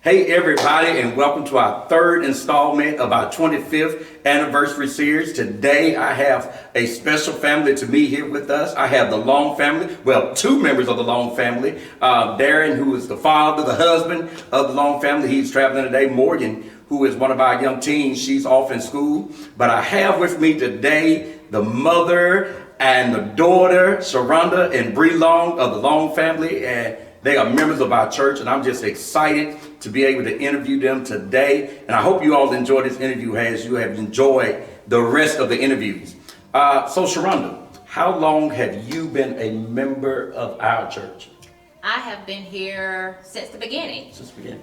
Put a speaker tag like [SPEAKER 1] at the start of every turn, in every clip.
[SPEAKER 1] Hey everybody, and welcome to our third installment of our 25th anniversary series. Today I have a special family to meet here with us. I have the Long family, well, two members of the Long family. Darren, who is the father, the husband of the Long family. He's traveling today. Morgan, who is one of our young teens, she's off in school. But I have with me today the mother and the daughter, ShaRhonda and Bree Long of the Long family. And they are members of our church, and I'm just excited to be able to interview them today. And I hope you all enjoy this interview as you have enjoyed the rest of the interviews. So ShaRhonda, how long have you been a member of our church?
[SPEAKER 2] I have been here since the beginning.
[SPEAKER 1] Since the beginning.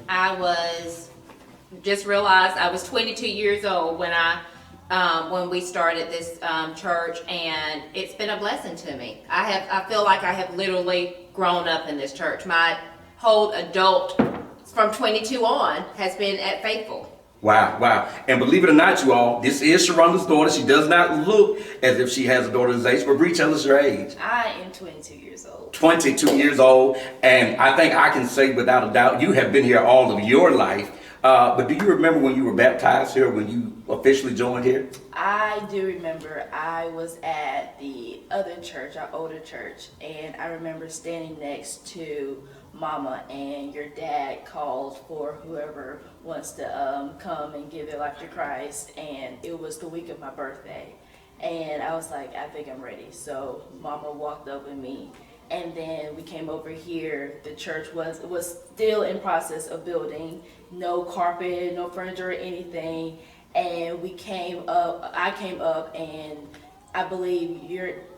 [SPEAKER 2] Just realized I was 22 years old when we started this church, and it's been a blessing to me. I feel like I have literally grown up in this church. My whole adult from 22 on has been at Faithful.
[SPEAKER 1] Wow. And believe it or not, you all, this is ShaRhonda's daughter. She does not look as if she has a daughter's age, but Bree, tell us your age.
[SPEAKER 3] I am 22 years old.
[SPEAKER 1] 22 years old, and I think I can say without a doubt, you have been here all of your life. But do you remember when you were baptized here, when you officially joined here?
[SPEAKER 3] I do remember I was at the other church, our older church, and I remember standing next to Mama, and your dad called for whoever wants to come and give their life to Christ, and it was the week of my birthday. And I was like, I think I'm ready. So Mama walked up with me. And then we came over here. The church was still in process of building. No carpet, no furniture or anything. And I came up, and I believe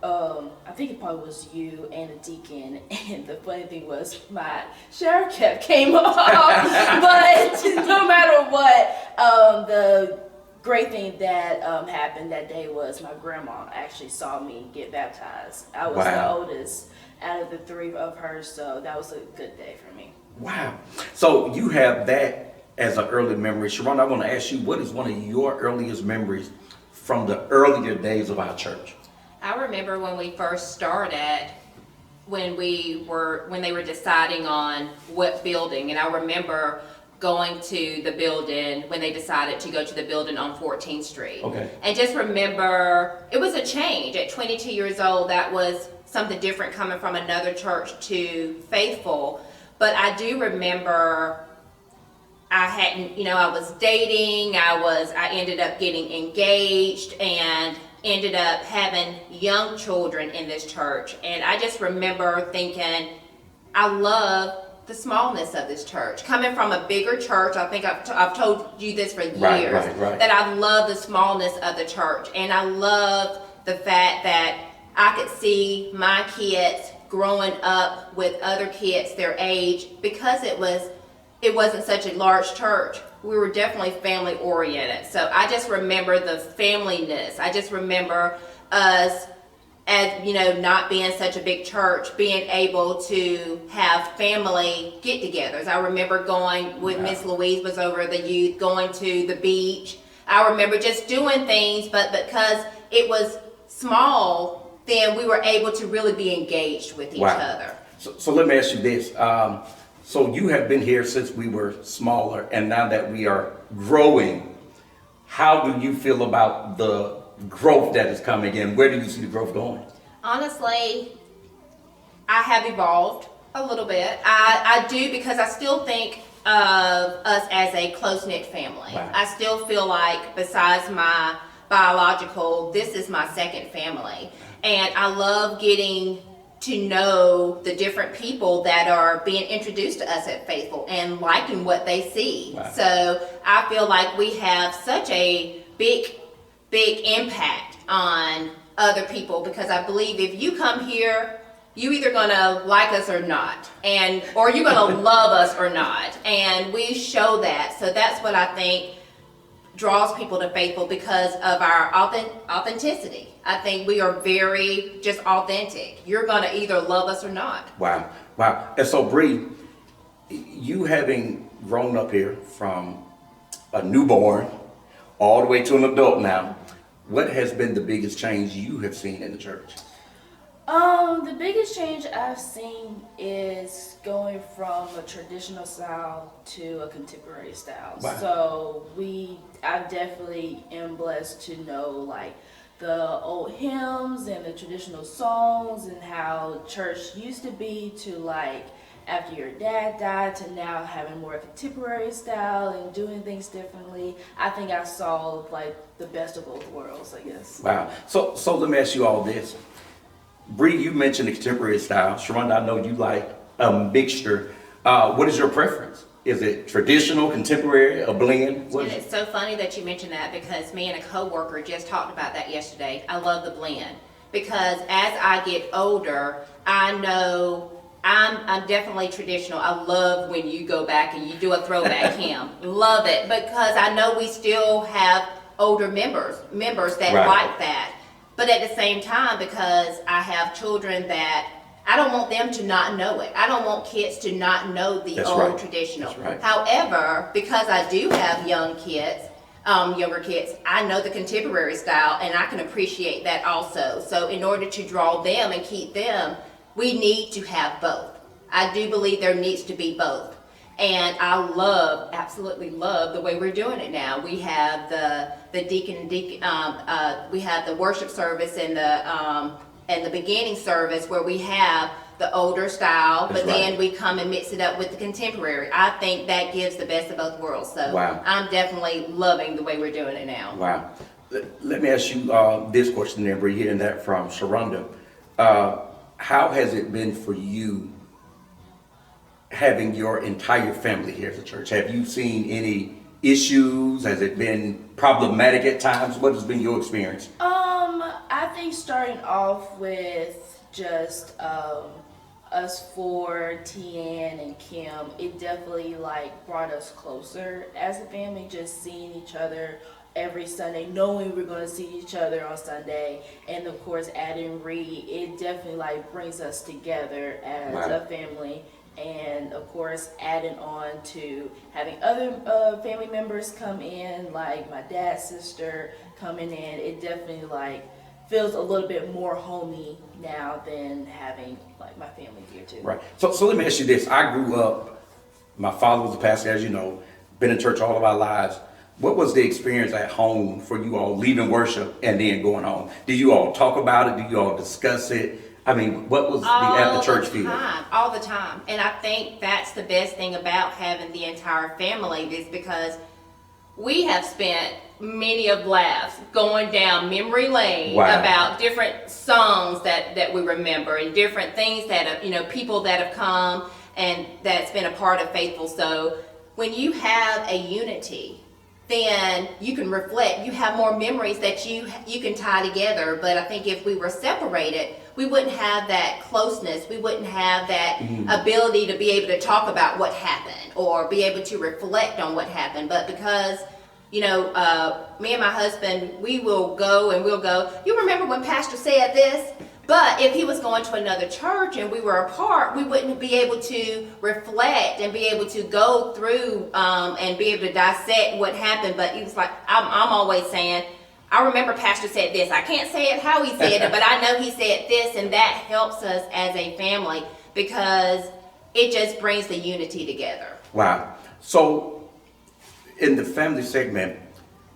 [SPEAKER 3] I think it probably was you and a deacon. And the funny thing was my shower cap came off. But no matter what, the great thing that happened that day was my grandma actually saw me get baptized. I was the oldest out of the three of her, so that was a good day for me.
[SPEAKER 1] Wow. So you have that as an early memory. ShaRhonda, I want to ask you, what is one of your earliest memories from the earlier days of our church?
[SPEAKER 2] I remember when we first started, when they were deciding on what building, and I remember going to the building when they decided to go to the building on 14th Street.
[SPEAKER 1] Okay.
[SPEAKER 2] And just remember, it was a change. At 22 years old, that was something different coming from another church to Faithful. But I do remember I was dating, I ended up getting engaged and ended up having young children in this church. And I just remember thinking, I love the smallness of this church. Coming from a bigger church, I think I've told you this for years,
[SPEAKER 1] right.
[SPEAKER 2] that I love the smallness of the church. And I love the fact that I could see my kids growing up with other kids their age, because it wasn't such a large church. We were definitely family oriented. So I just remember the familyness. I just remember us, as not being such a big church, being able to have family get-togethers. I remember going with Miss Louise was over the youth, going to the beach. I remember just doing things, but because it was small, then we were able to really be engaged with each other.
[SPEAKER 1] So let me ask you this. So you have been here since we were smaller, and now that we are growing, how do you feel about the growth that is coming in? Where do you see the growth going?
[SPEAKER 2] Honestly, I have evolved a little bit. I do, because I still think of us as a close-knit family.
[SPEAKER 1] Wow.
[SPEAKER 2] I still feel like, besides my biological, this is my second family. And I love getting to know the different people that are being introduced to us at Faithful and liking what they see.
[SPEAKER 1] Wow.
[SPEAKER 2] So I feel like we have such a big impact on other people, because I believe if you come here, you either gonna like us or not, or you're gonna love us or not, and we show that. So that's what I think draws people to Faithful, because of our authenticity. I think we are very just authentic. You're gonna either love us or not.
[SPEAKER 1] Wow. And so Bree, you having grown up here from a newborn all the way to an adult now, what has been the biggest change you have seen in the church?
[SPEAKER 3] The biggest change I've seen is going from a traditional style to a contemporary style.
[SPEAKER 1] Wow.
[SPEAKER 3] So I definitely am blessed to know like the old hymns and the traditional songs and how church used to be to like after your dad died to now having more contemporary style and doing things differently. I think I saw like the best of both worlds, I guess.
[SPEAKER 1] Wow. So let me ask you all this. Bree, you mentioned the contemporary style. ShaRhonda, I know you like a mixture. What is your preference? Is it traditional, contemporary, a blend? What
[SPEAKER 2] And
[SPEAKER 1] is it?
[SPEAKER 2] it's so funny that you mentioned that because me and a coworker just talked about that yesterday. I love the blend because as I get older, I know I'm definitely traditional. I love when you go back and you do a throwback hymn. Love it because I know we still have older members that
[SPEAKER 1] Right.
[SPEAKER 2] like that. But at the same time, because I have children that I don't want them to not know it. I don't want kids to not know the
[SPEAKER 1] That's
[SPEAKER 2] old
[SPEAKER 1] right.
[SPEAKER 2] traditional.
[SPEAKER 1] That's right.
[SPEAKER 2] However, because I do have younger kids, I know the contemporary style and I can appreciate that also. So in order to draw them and keep them, we need to have both. I do believe there needs to be both. And I absolutely love the way we're doing it now. We have the deacon, we have the worship service and the beginning service where we have the older style,
[SPEAKER 1] That's
[SPEAKER 2] but then
[SPEAKER 1] right.
[SPEAKER 2] we come and mix it up with the contemporary. I think that gives the best of both worlds. So
[SPEAKER 1] Wow.
[SPEAKER 2] I'm definitely loving the way we're doing it now.
[SPEAKER 1] Wow. Let me ask you this question then, Bree, hearing that from ShaRhonda. How has it been for you having your entire family here at the church? Have you seen any issues? Has it been problematic at times? What has been your experience?
[SPEAKER 3] I think starting off with just us four, Tian and Kim, it definitely like brought us closer as a family, just seeing each other every Sunday, knowing we're gonna see each other on Sunday, and of course adding Reed, it definitely like brings us together as
[SPEAKER 1] Right.
[SPEAKER 3] a family. And of course adding on to having other family members come in, like my dad's sister coming in, it definitely like feels a little bit more homey now than having like my family here too.
[SPEAKER 1] Right. So let me ask you this. I grew up, my father was a pastor, as you know, been in church all of our lives. What was the experience at home for you all leaving worship and then going home? Did you all talk about it? Did you all discuss it? I mean, what was the at the church feel?
[SPEAKER 2] All the time. And I think that's the best thing about having the entire family is because we have spent many of laughs going down memory lane
[SPEAKER 1] Wow.
[SPEAKER 2] about different songs that we remember and different things that have, people that have come and that's been a part of Faithful. So when you have a unity, then you can reflect. You have more memories that you can tie together. But I think if we were separated, we wouldn't have that closeness. We wouldn't have that ability to be able to talk about what happened or be able to reflect on what happened. But because me and my husband, we will go and we'll go, you remember when Pastor said this? But if he was going to another church and we were apart, we wouldn't be able to reflect and be able to go through and be able to dissect what happened. But it was like, I'm always saying, I remember Pastor said this. I can't say it how he said it, but I know he said this, and that helps us as a family because it just brings the unity together.
[SPEAKER 1] Wow. So in the family segment,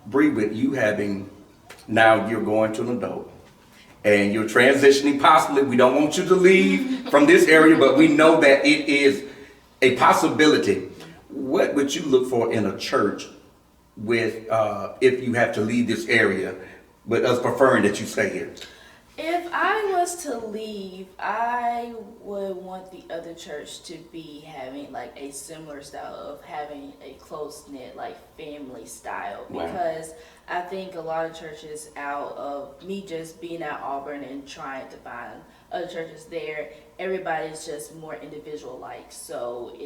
[SPEAKER 1] Bree, with you having, now you're going to an adult and you're transitioning possibly. We don't want you to leave from this area, but we know that it is a possibility. What would you look for in a church with if you have to leave this area, with us preferring that you stay here?
[SPEAKER 3] If I was to leave, I would want the other church to be having like a similar style of having a close-knit like family style.
[SPEAKER 1] Wow.
[SPEAKER 3] Because I think a lot of churches, out of me just being at Auburn and trying to find other churches there, everybody's just more individual like. So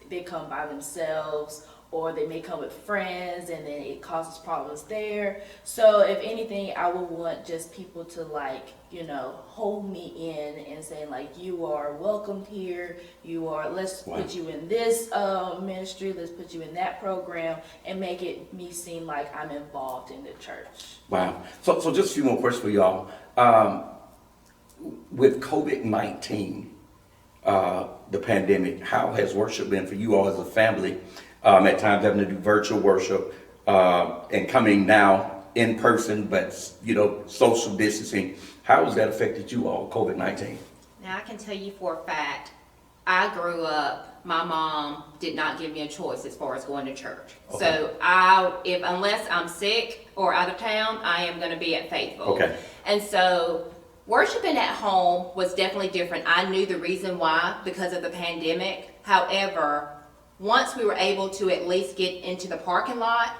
[SPEAKER 3] they come by themselves, or they may come with friends and then it causes problems there. So if anything, I would want just people to like, hold me in and say like, you are welcomed here. Let's
[SPEAKER 1] Wow.
[SPEAKER 3] put you in this ministry. Let's put you in that program and make me seem like I'm involved in the church.
[SPEAKER 1] Wow. So just a few more questions for y'all. with COVID-19, the pandemic, how has worship been for you all as a family? At times having to do virtual worship and coming now in person, but social distancing. How has that affected you all, COVID-19?
[SPEAKER 2] Now I can tell you for a fact, I grew up, my mom did not give me a choice as far as going to church.
[SPEAKER 1] Okay.
[SPEAKER 2] So unless I'm sick or out of town, I am going to be at Faithful.
[SPEAKER 1] Okay.
[SPEAKER 2] And so worshiping at home was definitely different. I knew the reason why, because of the pandemic. However, once we were able to at least get into the parking lot,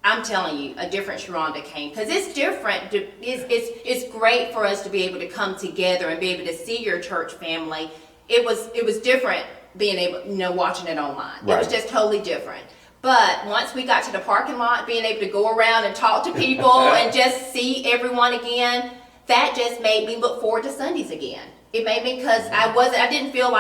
[SPEAKER 2] I'm telling you, a different ShaRhonda came. Because it's different. It's great for us to be able to come together and be able to see your church family. It was different being able, watching it online.
[SPEAKER 1] Right.
[SPEAKER 2] It was just totally different. But once we got to the parking lot, being able to go around and talk to people and just see everyone again, that just made me look forward to Sundays again. It made me, because I didn't feel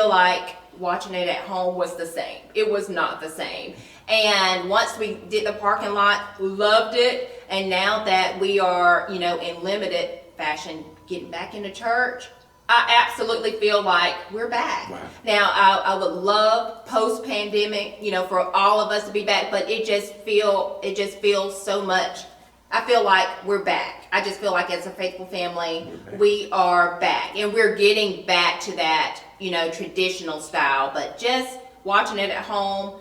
[SPEAKER 2] like watching it at home was the same. It was not the same. And once we did the parking lot, loved it. And now that we are, in limited fashion, getting back into church, I absolutely feel like we're back.
[SPEAKER 1] Wow.
[SPEAKER 2] Now, I would love post-pandemic, for all of us to be back, but it just feels so much. I feel like we're back. I just feel like as a Faithful family, we are back. And we're getting back to that, traditional style. But just watching it at home,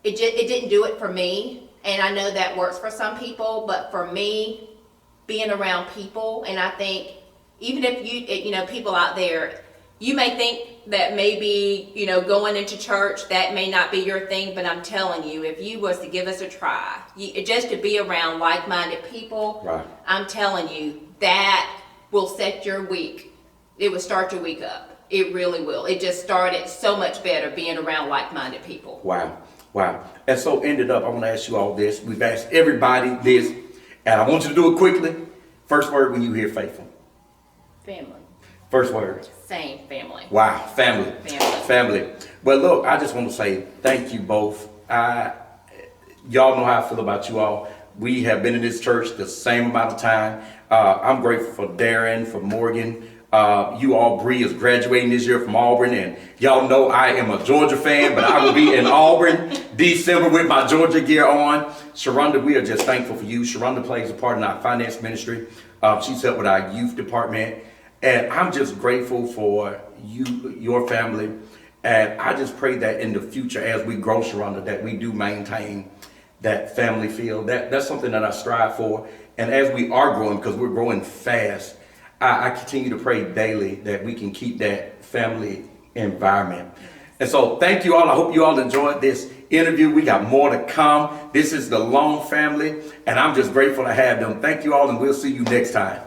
[SPEAKER 2] it didn't do it for me. And I know that works for some people, but for me, being around people, and I think even if people out there, you may think that maybe, going into church, that may not be your thing, but I'm telling you, if you was to give us a try, just to be around like-minded people,
[SPEAKER 1] Right.
[SPEAKER 2] I'm telling you, that will set your week. It will start your week up. It really will. It just started so much better being around like-minded people.
[SPEAKER 1] Wow. And so ended up, I want to ask you all this. We've asked everybody this, and I want you to do it quickly. First word when you hear Faithful.
[SPEAKER 3] Family.
[SPEAKER 1] First word.
[SPEAKER 2] Same family.
[SPEAKER 1] Wow, family.
[SPEAKER 2] Family.
[SPEAKER 1] Well, look, I just want to say thank you both. Y'all know how I feel about you all. We have been in this church the same amount of time. I'm grateful for Darren, for Morgan. You all, Bree is graduating this year from Auburn, and y'all know I am a Georgia fan, but I will be in Auburn December with my Georgia gear on. ShaRhonda, we are just thankful for you. ShaRhonda plays a part in our finance ministry. She's helped with our youth department. And I'm just grateful for you, your family. And I just pray that in the future, as we grow, ShaRhonda, that we do maintain that family feel. That's something that I strive for. And as we are growing, because we're growing fast, I continue to pray daily that we can keep that family environment. And so thank you all. I hope you all enjoyed this interview. We got more to come. This is the Long family, and I'm just grateful to have them. Thank you all, and we'll see you next time.